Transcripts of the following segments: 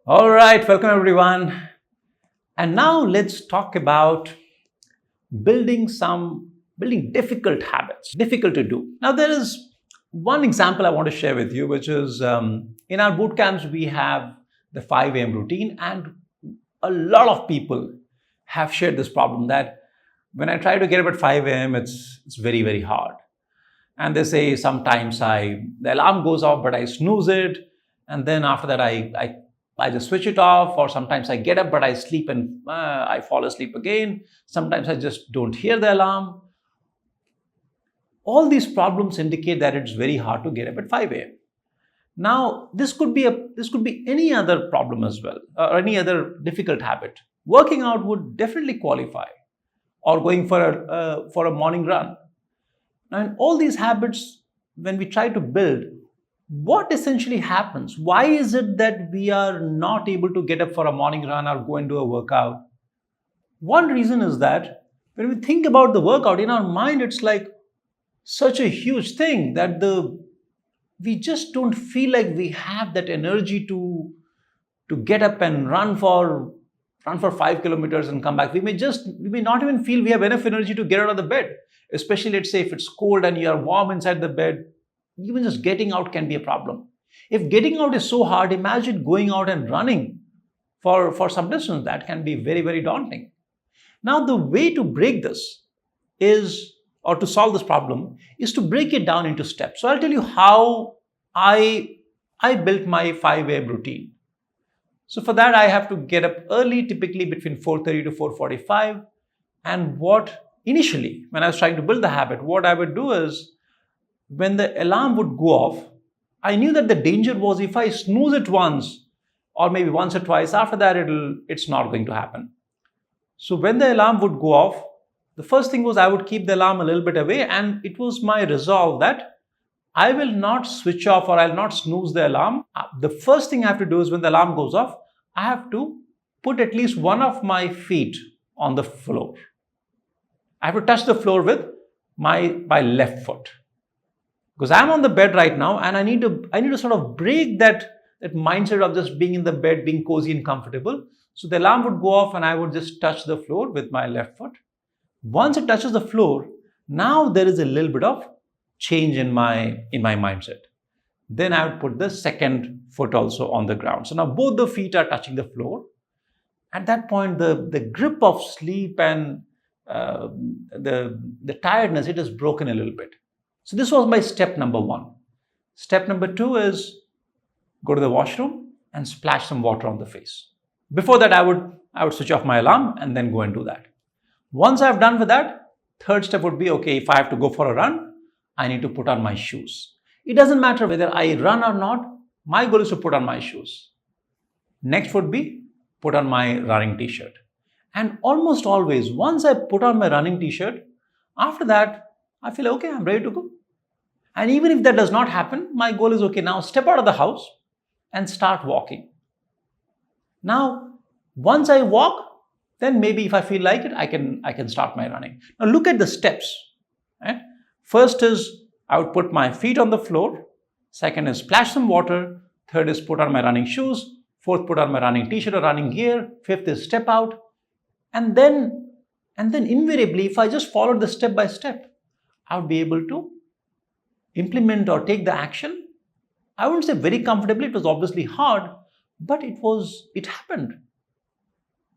All right, welcome everyone. And now let's talk about building difficult habits, difficult to do. Now there is one example I want to share with you, which is in our boot camps we have the 5 a.m. routine, and a lot of people have shared this problem that when I try to get up at 5 a.m., it's very hard. And they say sometimes the alarm goes off, but I snooze it, and then after that I just switch it off, or sometimes I get up but I sleep and I fall asleep again. Sometimes I just don't hear the alarm. All these problems indicate that it's very hard to get up at 5 a.m. Now this could be any other problem as well, or any other difficult habit. Working out would definitely qualify, or going for a morning run. Now, in all these habits, when we try to build, what essentially happens? Why is it that we are not able to get up for a morning run or go and do a workout? One reason is that when we think about the workout in our mind, it's like such a huge thing that we just don't feel like we have that energy to get up and run for 5 kilometers and come back. We may not even feel we have enough energy to get out of the bed, especially let's say if it's cold and you are warm inside the bed. Even just getting out can be a problem. If getting out is so hard, imagine going out and running for some distance. That can be very daunting. Now the way to break this is, or to solve this problem, is to break it down into steps. So I'll tell you how I built my 5 a.m. routine. So for that, I have to get up early, typically between 4:30 to 4:45. And initially, when I was trying to build the habit, what I would do is, when the alarm would go off, I knew that the danger was if I snooze it once, or maybe once or twice, after that it's not going to happen. So when the alarm would go off, the first thing was I would keep the alarm a little bit away, and it was my resolve that I will not switch off or I'll not snooze the alarm. The first thing I have to do is, when the alarm goes off, I have to put at least one of my feet on the floor. I have to touch the floor with my left foot, because I'm on the bed right now and I need to sort of break that mindset of just being in the bed, being cozy and comfortable. So the alarm would go off and I would just touch the floor with my left foot. Once it touches the floor, now there is a little bit of change in my mindset. Then I would put the second foot also on the ground. So now both the feet are touching the floor. At that point, the grip of sleep and the tiredness, it is broken a little bit. So this was my step number one. Step number two is go to the washroom and splash some water on the face. Before that, I would switch off my alarm and then go and do that. Once I've done with that, third step would be, okay, if I have to go for a run, I need to put on my shoes. It doesn't matter whether I run or not. My goal is to put on my shoes. Next would be put on my running t-shirt. And almost always, once I put on my running t-shirt, after that, I feel okay, I'm ready to go. And even if that does not happen, my goal is, okay, now step out of the house and start walking. Now, once I walk, then maybe if I feel like it, I can start my running. Now look at the steps. Right? First is I would put my feet on the floor. Second is splash some water. Third is put on my running shoes. Fourth, put on my running t-shirt or running gear. Fifth is step out. And then invariably, if I just followed the step by step, I would be able to implement or take the action. I wouldn't say very comfortably. It was obviously hard, but it happened.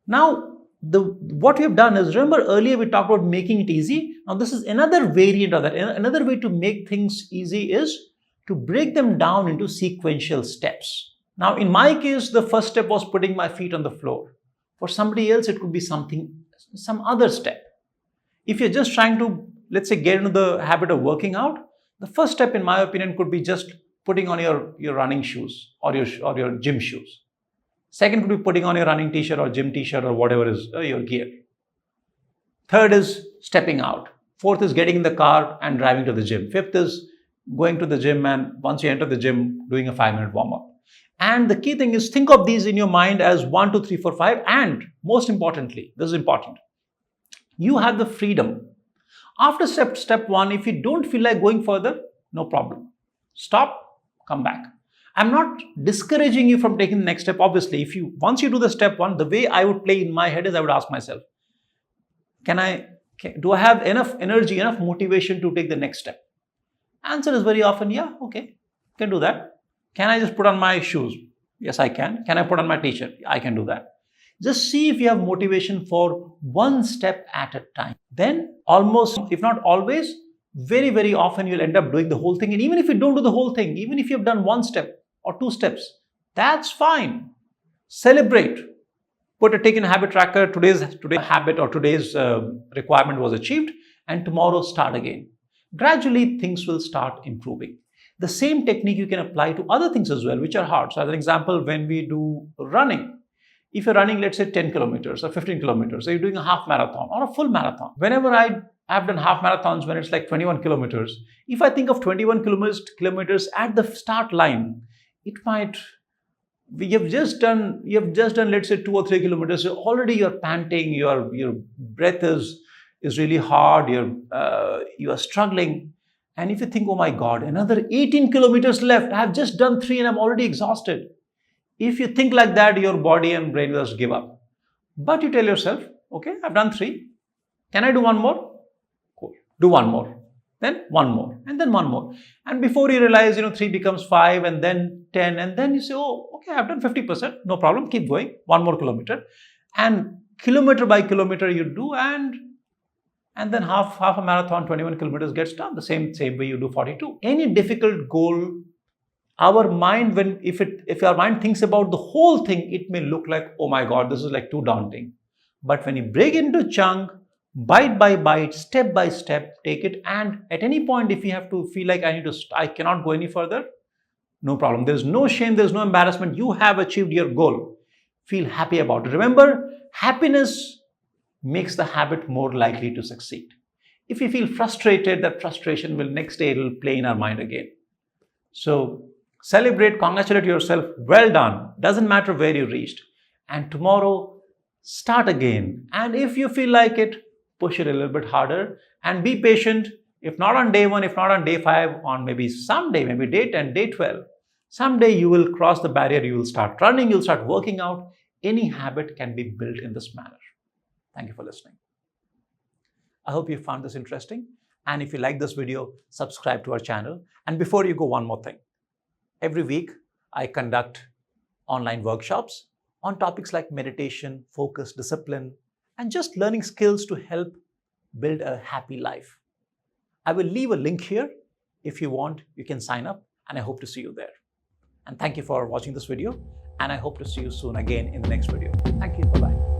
Now, what we have done is, remember earlier we talked about making it easy. Now this is another variant of that. Another way to make things easy is to break them down into sequential steps. Now in my case, the first step was putting my feet on the floor. For somebody else, it could be some other step. If you're just trying to, let's say, get into the habit of working out, the first step, in my opinion, could be just putting on your running shoes or your gym shoes. Second could be putting on your running t-shirt or gym t-shirt or whatever is your gear. Third is stepping out. Fourth is getting in the car and driving to the gym. Fifth is going to the gym, and once you enter the gym, doing a 5-minute warm-up. And the key thing is, think of these in your mind as 1, 2, 3, 4, 5. And most importantly, this is important, you have the freedom. After step one, if you don't feel like going further, no problem. Stop, come back. I'm not discouraging you from taking the next step. Obviously, once you do the step one, the way I would play in my head is I would ask myself, do I have enough energy, enough motivation to take the next step? Answer is very often, yeah, okay, can do that. Can I just put on my shoes? Yes, I can. Can I put on my t-shirt? I can do that. Just see if you have motivation for one step at a time. Then almost, if not always, very, very often you'll end up doing the whole thing. And even if you don't do the whole thing, even if you've done one step or two steps, that's fine. Celebrate. Put a tick in a habit tracker. Today's habit or today's requirement was achieved, and tomorrow start again. Gradually, things will start improving. The same technique you can apply to other things as well, which are hard. So as an example, when we do running, if you're running, let's say 10 kilometers or 15 kilometers, so you're doing a half marathon or a full marathon. Whenever I've done half marathons when it's like 21 kilometers, if I think of 21 kilometers at the start line, it might, you've just done, let's say 2 or 3 kilometers, so already you're panting, your breath is really hard, you are struggling. And if you think, oh my God, another 18 kilometers left, I have just done 3 and I'm already exhausted. If you think like that, your body and brain will just give up. But you tell yourself, okay, I've done 3. Can I do one more? Cool. Do one more. Then one more. And then one more. And before you realize, 3 becomes 5 and then 10. And then you say, oh, okay, I've done 50%. No problem. Keep going. 1 more kilometer. And kilometer by kilometer you do, and then half a marathon, 21 kilometers gets done. The same way you do 42. Any difficult goal, our mind, if our mind thinks about the whole thing, it may look like, oh my God, this is like too daunting. But when you break into chunk, bite by bite, step by step, take it. And at any point, if you have to feel like I cannot go any further, no problem. There's no shame. There's no embarrassment. You have achieved your goal. Feel happy about it. Remember, happiness makes the habit more likely to succeed. If you feel frustrated, that frustration will next day, it will play in our mind again. So celebrate, congratulate yourself. Well done. Doesn't matter where you reached. And tomorrow, start again. And if you feel like it, push it a little bit harder and be patient. If not on day 1, if not on day 5, on maybe someday, maybe day 10, day 12, someday you will cross the barrier. You will start running. You'll start working out. Any habit can be built in this manner. Thank you for listening. I hope you found this interesting. And if you like this video, subscribe to our channel. And before you go, one more thing. Every week, I conduct online workshops on topics like meditation, focus, discipline, and just learning skills to help build a happy life. I will leave a link here. If you want, you can sign up, and I hope to see you there. And thank you for watching this video. And I hope to see you soon again in the next video. Thank you. Bye-bye.